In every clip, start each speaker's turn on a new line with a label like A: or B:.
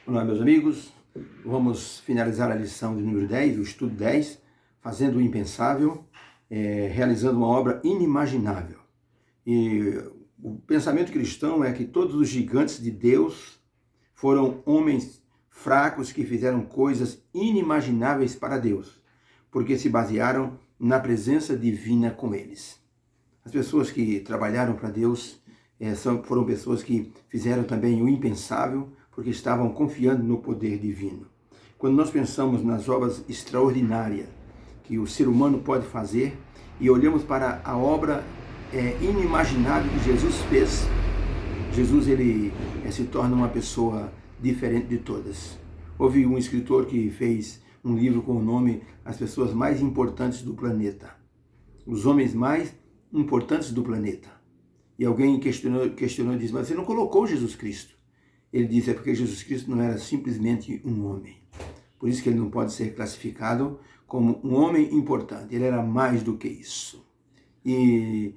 A: Olá, meus amigos. Vamos finalizar a lição de número 10, o estudo 10, fazendo o impensável, realizando uma obra inimaginável. E o pensamento cristão é que todos os gigantes de Deus foram homens fracos que fizeram coisas inimagináveis para Deus, porque se basearam na presença divina com eles. As pessoas que trabalharam para Deus foram pessoas que fizeram também o impensável, porque estavam confiando no poder divino. Quando nós pensamos nas obras extraordinárias que o ser humano pode fazer e olhamos para a obra inimaginável que Jesus fez, Jesus ele se torna uma pessoa diferente de todas. Houve um escritor que fez um livro com o nome As Pessoas Mais Importantes do Planeta. Os homens mais importantes do planeta. E alguém questionou e disse, mas você não colocou Jesus Cristo? Ele disse, é porque Jesus Cristo não era simplesmente um homem. Por isso que ele não pode ser classificado como um homem importante. Ele era mais do que isso. E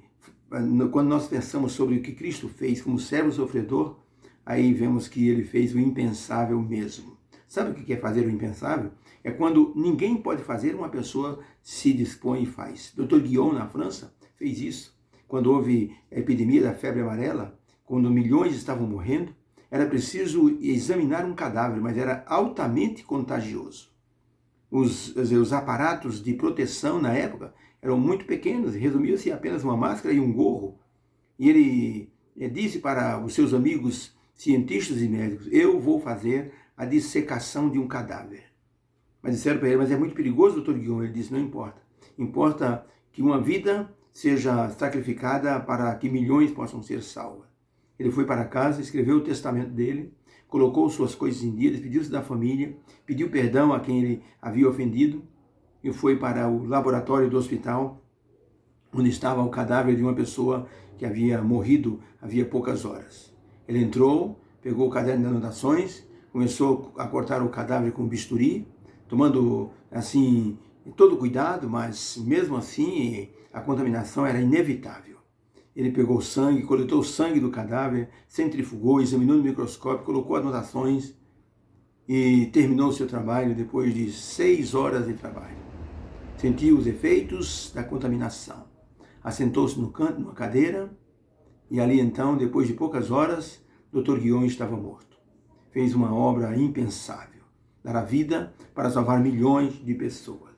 A: quando nós pensamos sobre o que Cristo fez como servo sofredor, aí vemos que ele fez o impensável mesmo. Sabe o que é fazer o impensável? É quando ninguém pode fazer, uma pessoa se dispõe e faz. Dr. Guion, na França, fez isso. Quando houve a epidemia da febre amarela, quando milhões estavam morrendo, era preciso examinar um cadáver, mas era altamente contagioso. Os aparatos de proteção na época eram muito pequenos, resumia-se apenas uma máscara e um gorro. E ele disse para os seus amigos cientistas e médicos, eu vou fazer a dissecação de um cadáver. Mas disseram para ele, mas é muito perigoso, doutor Guion. Ele disse, não importa. Importa que uma vida seja sacrificada para que milhões possam ser salvas. Ele foi para casa, escreveu o testamento dele, colocou suas coisas em dia, despediu-se da família, pediu perdão a quem ele havia ofendido e foi para o laboratório do hospital, onde estava o cadáver de uma pessoa que havia morrido havia poucas horas. Ele entrou, pegou o caderno de anotações, começou a cortar o cadáver com bisturi, tomando assim todo cuidado, mas mesmo assim a contaminação era inevitável. Ele pegou o sangue, coletou o sangue do cadáver, centrifugou, examinou no microscópio, colocou anotações e terminou o seu trabalho depois de 6 horas de trabalho. Sentiu os efeitos da contaminação. Assentou-se no canto, numa cadeira, e ali então, depois de poucas horas, Dr. Guion estava morto. Fez uma obra impensável, dar a vida para salvar milhões de pessoas.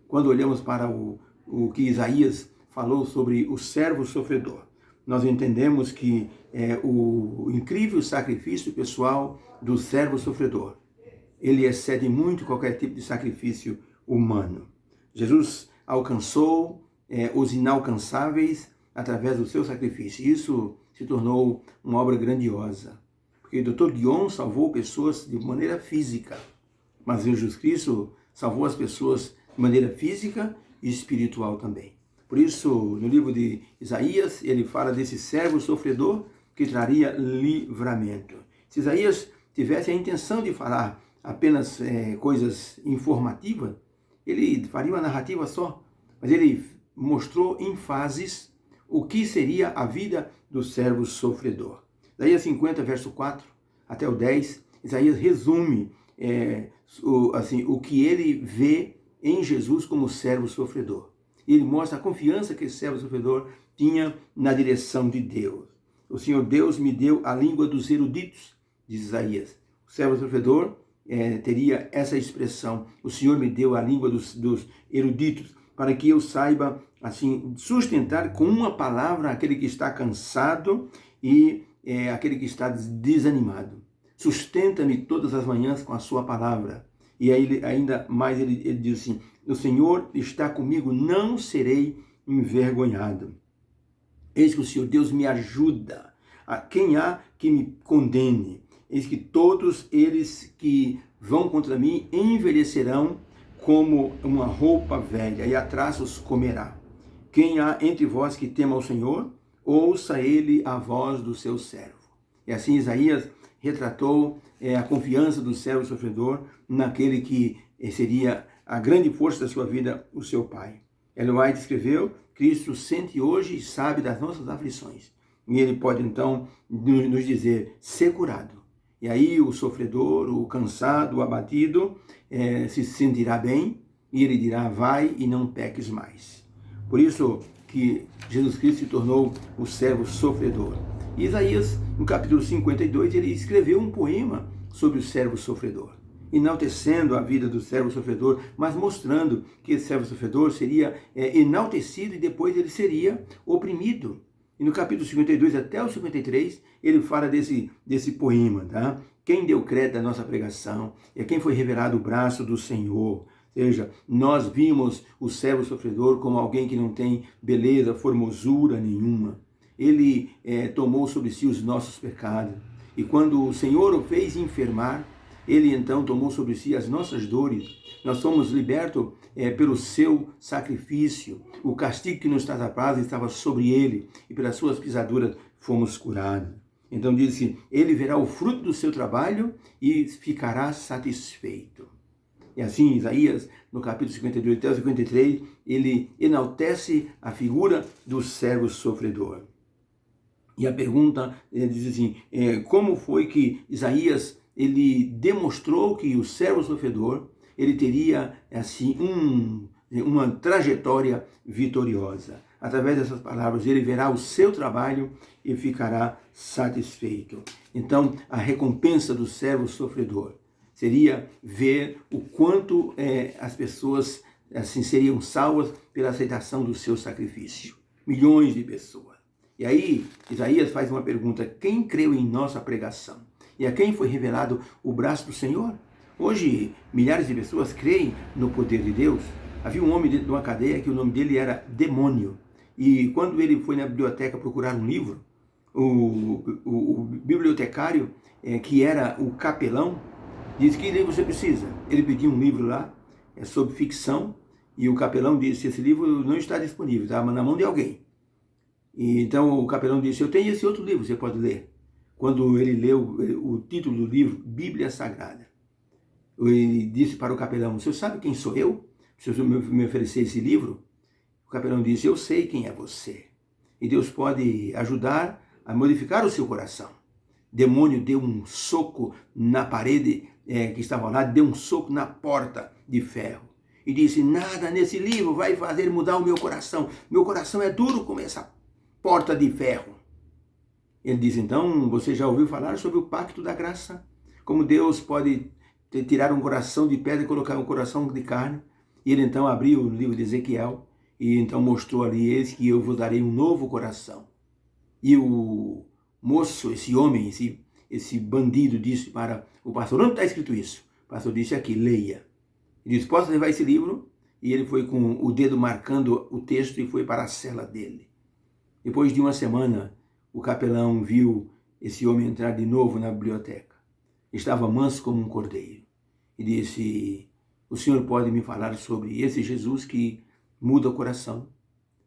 A: Quando olhamos para o que Isaías falou sobre o servo sofredor, nós entendemos que o incrível sacrifício pessoal do servo sofredor, ele excede muito qualquer tipo de sacrifício humano. Jesus alcançou os inalcançáveis através do seu sacrifício. Isso se tornou uma obra grandiosa, porque o Dr. Guion salvou pessoas de maneira física, mas Jesus Cristo salvou as pessoas de maneira física e espiritual também. Por isso, no livro de Isaías, ele fala desse servo sofredor que traria livramento. Se Isaías tivesse a intenção de falar apenas coisas informativas, ele faria uma narrativa só, mas ele mostrou em fases o que seria a vida do servo sofredor. Isaías 50, verso 4 até o 10, Isaías resume o que ele vê em Jesus como servo sofredor. Ele mostra a confiança que esse servo sofredor tinha na direção de Deus. O Senhor Deus me deu a língua dos eruditos, diz Isaías. O servo sofredor teria essa expressão, o Senhor me deu a língua dos eruditos, para que eu saiba assim sustentar com uma palavra aquele que está cansado e aquele que está desanimado. Sustenta-me todas as manhãs com a sua palavra. E aí ainda mais ele diz assim, o Senhor está comigo, não serei envergonhado. Eis que o Senhor Deus me ajuda. Quem há que me condene? Eis que todos eles que vão contra mim envelhecerão como uma roupa velha, e a traços comerá. Quem há entre vós que tema ao Senhor, ouça ele a voz do seu servo. E assim Isaías retratou a confiança do servo sofredor naquele que seria a grande força da sua vida, o seu Pai. Ellen White escreveu, Cristo sente hoje e sabe das nossas aflições. E ele pode então nos dizer, ser curado. E aí o sofredor, o cansado, o abatido, se sentirá bem, e ele dirá, vai e não peques mais. Por isso que Jesus Cristo se tornou o servo sofredor. E Isaías, no capítulo 52, ele escreveu um poema sobre o servo sofredor, enaltecendo a vida do servo sofredor, mas mostrando que esse servo sofredor seria enaltecido e depois ele seria oprimido. E no capítulo 52 até o 53, ele fala desse poema, tá? Quem deu crédito à nossa pregação é quem foi revelado o braço do Senhor. Ou seja, nós vimos o servo sofredor como alguém que não tem beleza, formosura nenhuma. Ele tomou sobre si os nossos pecados. E quando o Senhor o fez enfermar, ele então tomou sobre si as nossas dores. Nós fomos libertos pelo seu sacrifício. O castigo que nos traz a paz estava sobre ele, e pelas suas pisaduras fomos curados. Então diz-se, ele verá o fruto do seu trabalho e ficará satisfeito. E assim, Isaías, no capítulo 52 até o 53, ele enaltece a figura do servo sofredor. E a pergunta, ele diz assim, como foi que Isaías ele demonstrou que o servo sofredor ele teria assim uma trajetória vitoriosa. Através dessas palavras, ele verá o seu trabalho e ficará satisfeito. Então, a recompensa do servo sofredor seria ver o quanto as pessoas assim seriam salvas pela aceitação do seu sacrifício. Milhões de pessoas. E aí, Isaías faz uma pergunta, quem creu em nossa pregação? E a quem foi revelado o braço do Senhor? Hoje, milhares de pessoas creem no poder de Deus. Havia um homem dentro de uma cadeia que o nome dele era Demônio. E quando ele foi na biblioteca procurar um livro, o bibliotecário, que era o capelão, disse, que livro você precisa? Ele pediu um livro lá, sobre ficção, e o capelão disse, esse livro não está disponível, está na mão de alguém. E então o capelão disse, eu tenho esse outro livro, você pode ler. Quando ele leu o título do livro, Bíblia Sagrada, ele disse para o capelão, você sabe quem sou eu? Se você me oferecer esse livro? O capelão disse, eu sei quem é você. E Deus pode ajudar a modificar o seu coração. Demônio deu um soco na parede que estava lá, deu um soco na porta de ferro. E disse, nada nesse livro vai fazer mudar o meu coração. Meu coração é duro como essa porta de ferro. Ele diz, então, você já ouviu falar sobre o pacto da graça? Como Deus pode tirar um coração de pedra e colocar um coração de carne? E ele então abriu o livro de Ezequiel e então mostrou ali, eis que eu vos darei um novo coração. E o moço, esse homem, esse bandido disse para o pastor, onde está escrito isso? O pastor disse aqui, leia. Ele disse, posso levar esse livro? E ele foi com o dedo marcando o texto e foi para a cela dele. Depois de uma semana, o capelão viu esse homem entrar de novo na biblioteca. Estava manso como um cordeiro. E disse, o senhor pode me falar sobre esse Jesus que muda o coração?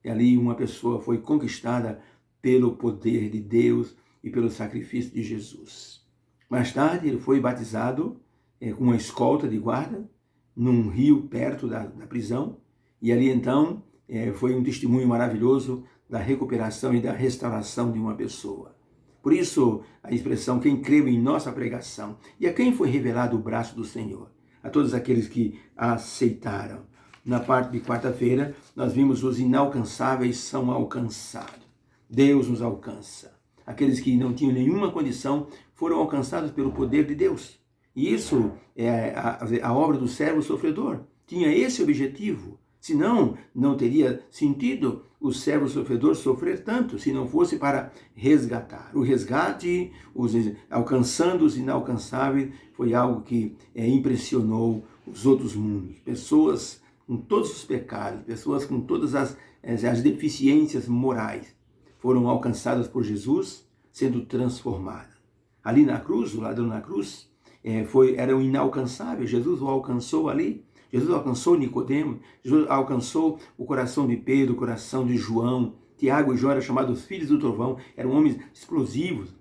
A: E ali uma pessoa foi conquistada pelo poder de Deus e pelo sacrifício de Jesus. Mais tarde ele foi batizado com uma escolta de guarda num rio perto da prisão. E ali então foi um testemunho maravilhoso da recuperação e da restauração de uma pessoa. Por isso, a expressão, quem creu em nossa pregação, e a quem foi revelado o braço do Senhor? A todos aqueles que a aceitaram. Na parte de quarta-feira, nós vimos os inalcançáveis são alcançados. Deus nos alcança. Aqueles que não tinham nenhuma condição foram alcançados pelo poder de Deus. E isso é a obra do servo sofredor. Tinha esse objetivo. Senão, não teria sentido o servo sofredor sofrer tanto, se não fosse para resgatar. O resgate, alcançando os inalcançáveis, foi algo que impressionou os outros mundos. Pessoas com todos os pecados, pessoas com todas as deficiências morais, foram alcançadas por Jesus, sendo transformadas. Ali na cruz, o ladrão na cruz, era o inalcançável. Jesus o alcançou ali. Jesus alcançou Nicodemo, Jesus alcançou o coração de Pedro, o coração de João. Tiago e João eram chamados filhos do trovão, eram homens explosivos.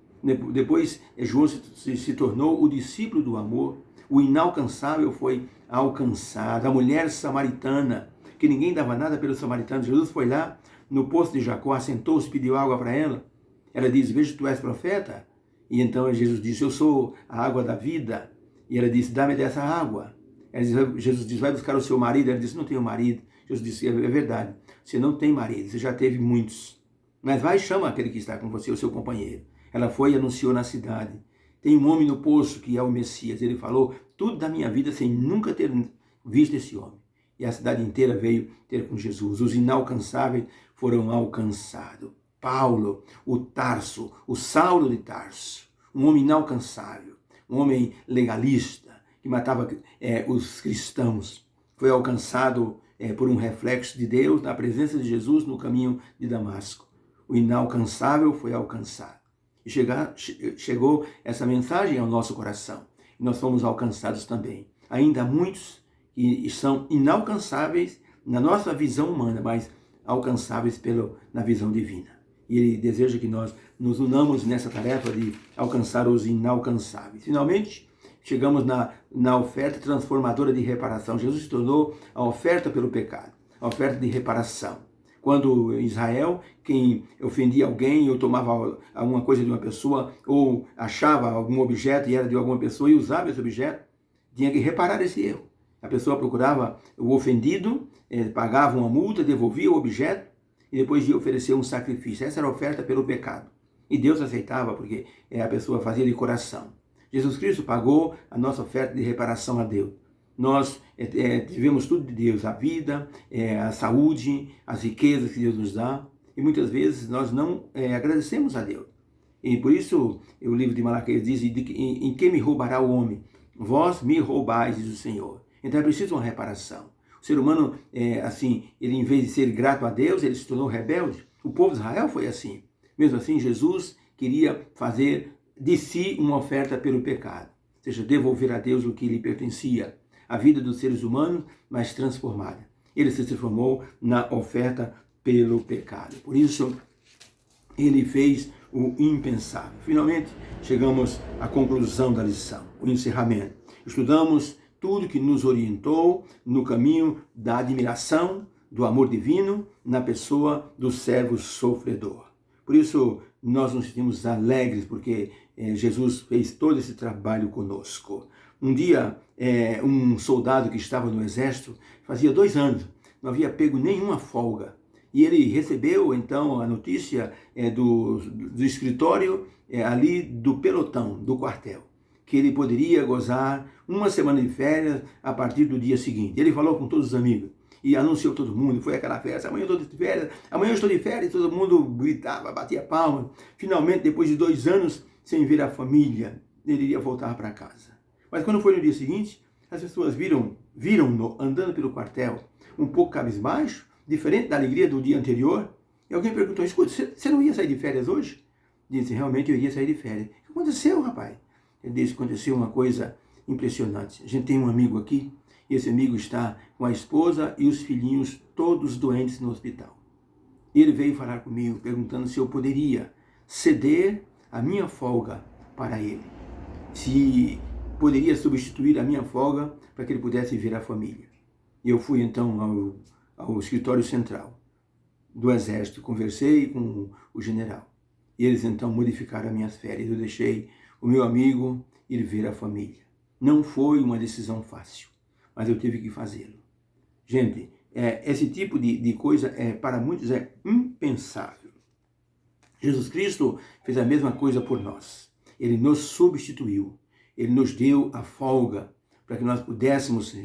A: Depois João se tornou o discípulo do amor. O inalcançável foi alcançado. A mulher samaritana, que ninguém dava nada pelos samaritanos. Jesus foi lá no poço de Jacó, assentou-se, pediu água para ela. Ela diz, veja, tu és profeta. E então Jesus disse, eu sou a água da vida. E ela disse, dá-me dessa água. Jesus disse, vai buscar o seu marido. Ela disse, não tenho marido. Jesus disse, é verdade, você não tem marido, você já teve muitos. Mas vai e chama aquele que está com você, o seu companheiro. Ela foi e anunciou na cidade. Tem um homem no poço que é o Messias. Ele falou tudo da minha vida sem nunca ter visto esse homem. E a cidade inteira veio ter com Jesus. Os inalcançáveis foram alcançados. Paulo, o Tarso, o Saulo de Tarso, um homem inalcançável, um homem legalista, que matava os cristãos, foi alcançado por um reflexo de Deus, na presença de Jesus no caminho de Damasco. O inalcançável foi alcançado. E chegou essa mensagem ao nosso coração. E nós fomos alcançados também. Ainda há muitos que são inalcançáveis na nossa visão humana, mas alcançáveis na visão divina. E Ele deseja que nós nos unamos nessa tarefa de alcançar os inalcançáveis. Finalmente, chegamos na oferta transformadora de reparação. Jesus se tornou a oferta pelo pecado, a oferta de reparação. Quando Israel, quem ofendia alguém, ou tomava alguma coisa de uma pessoa, ou achava algum objeto e era de alguma pessoa e usava esse objeto, tinha que reparar esse erro. A pessoa procurava o ofendido, pagava uma multa, devolvia o objeto e depois ia oferecer um sacrifício. Essa era a oferta pelo pecado. E Deus aceitava porque a pessoa fazia de coração. Jesus Cristo pagou a nossa oferta de reparação a Deus. Nós tivemos tudo de Deus, a vida, a saúde, as riquezas que Deus nos dá. E muitas vezes nós não agradecemos a Deus. E por isso o livro de Malaquias diz, em que me roubará o homem? Vós me roubais, diz o Senhor. Então é preciso uma reparação. O ser humano, ele em vez de ser grato a Deus, ele se tornou rebelde. O povo de Israel foi assim. Mesmo assim, Jesus queria fazer de si uma oferta pelo pecado. Ou seja, devolver a Deus o que lhe pertencia. A vida dos seres humanos, mas transformada. Ele se transformou na oferta pelo pecado. Por isso, ele fez o impensável. Finalmente, chegamos à conclusão da lição, o encerramento. Estudamos tudo que nos orientou no caminho da admiração, do amor divino, na pessoa do servo sofredor. Por isso, nós nos sentimos alegres, porque Jesus fez todo esse trabalho conosco. Um dia, um soldado que estava no exército, fazia 2 anos, não havia pego nenhuma folga. E ele recebeu, então, a notícia do escritório ali do pelotão, do quartel, que ele poderia gozar 1 semana de férias a partir do dia seguinte. Ele falou com todos os amigos e anunciou todo mundo, foi aquela festa, amanhã eu estou de férias, todo mundo gritava, batia palmas. Finalmente, depois de 2 anos sem ver a família, ele iria voltar para casa. Mas quando foi no dia seguinte, as pessoas viram-no andando pelo quartel, um pouco cabisbaixo, diferente da alegria do dia anterior. E alguém perguntou, escuta, você não ia sair de férias hoje? Disse, realmente eu iria sair de férias. O que aconteceu, rapaz? Ele disse, aconteceu uma coisa impressionante. A gente tem um amigo aqui, e esse amigo está com a esposa e os filhinhos todos doentes no hospital. E ele veio falar comigo, perguntando se eu poderia ceder a minha folga para ele. Se poderia substituir a minha folga para que ele pudesse ver a família. E eu fui então ao escritório central do Exército, conversei com o general. E eles então modificaram as minhas férias. Eu deixei o meu amigo ir ver a família. Não foi uma decisão fácil, mas eu tive que fazê-lo. Gente, esse tipo de coisa para muitos é impensável. Jesus Cristo fez a mesma coisa por nós. Ele nos substituiu. Ele nos deu a folga para que nós pudéssemos,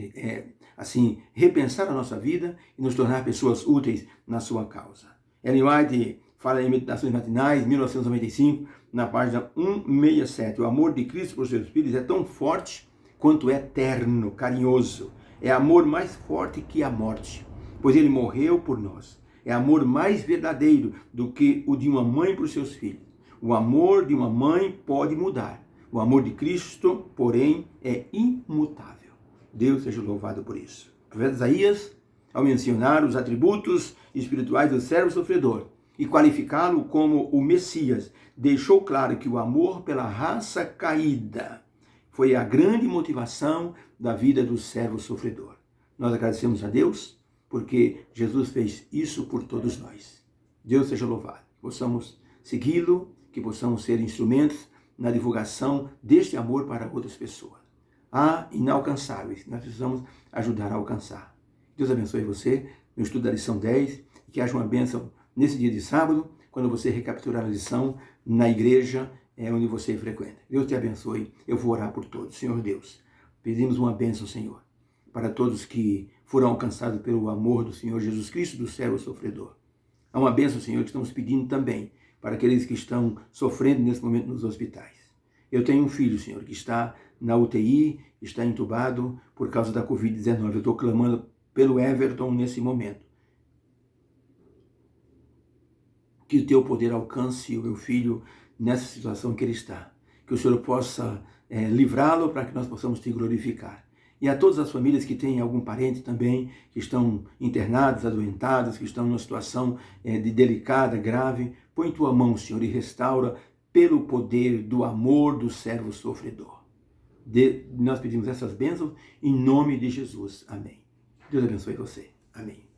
A: repensar a nossa vida e nos tornar pessoas úteis na sua causa. Ellen White fala em Meditações Matinais, 1995, na página 167. O amor de Cristo por seus filhos é tão forte quanto é eterno, carinhoso. É amor mais forte que a morte, pois ele morreu por nós. É amor mais verdadeiro do que o de uma mãe por seus filhos. O amor de uma mãe pode mudar. O amor de Cristo, porém, é imutável. Deus seja louvado por isso. O profeta Isaías, ao mencionar os atributos espirituais do servo sofredor e qualificá-lo como o Messias, deixou claro que o amor pela raça caída foi a grande motivação da vida do servo sofredor. Nós agradecemos a Deus porque Jesus fez isso por todos nós. Deus seja louvado. Que possamos segui-lo, que possamos ser instrumentos na divulgação deste amor para outras pessoas. Há inalcançáveis, nós precisamos ajudar a alcançar. Deus abençoe você no estudo da lição 10 e que haja uma bênção nesse dia de sábado, quando você recapitular a lição na igreja onde você frequenta. Deus te abençoe. Eu vou orar por todos. Senhor Deus, pedimos uma bênção, Senhor, para todos que foram alcançados pelo amor do Senhor Jesus Cristo, do servo sofredor. Há uma bênção, Senhor, que estamos pedindo também para aqueles que estão sofrendo nesse momento nos hospitais. Eu tenho um filho, Senhor, que está na UTI, está entubado por causa da Covid-19. Eu estou clamando pelo Everton nesse momento. Que o teu poder alcance o meu filho nessa situação que ele está. Que o Senhor possa livrá-lo para que nós possamos te glorificar. E a todas as famílias que têm algum parente também, que estão internados, adoentados, que estão numa situação delicada, grave, põe tua mão, Senhor, e restaura pelo poder do amor do servo sofredor. Nós pedimos essas bênçãos em nome de Jesus. Amém. Deus abençoe você. Amém.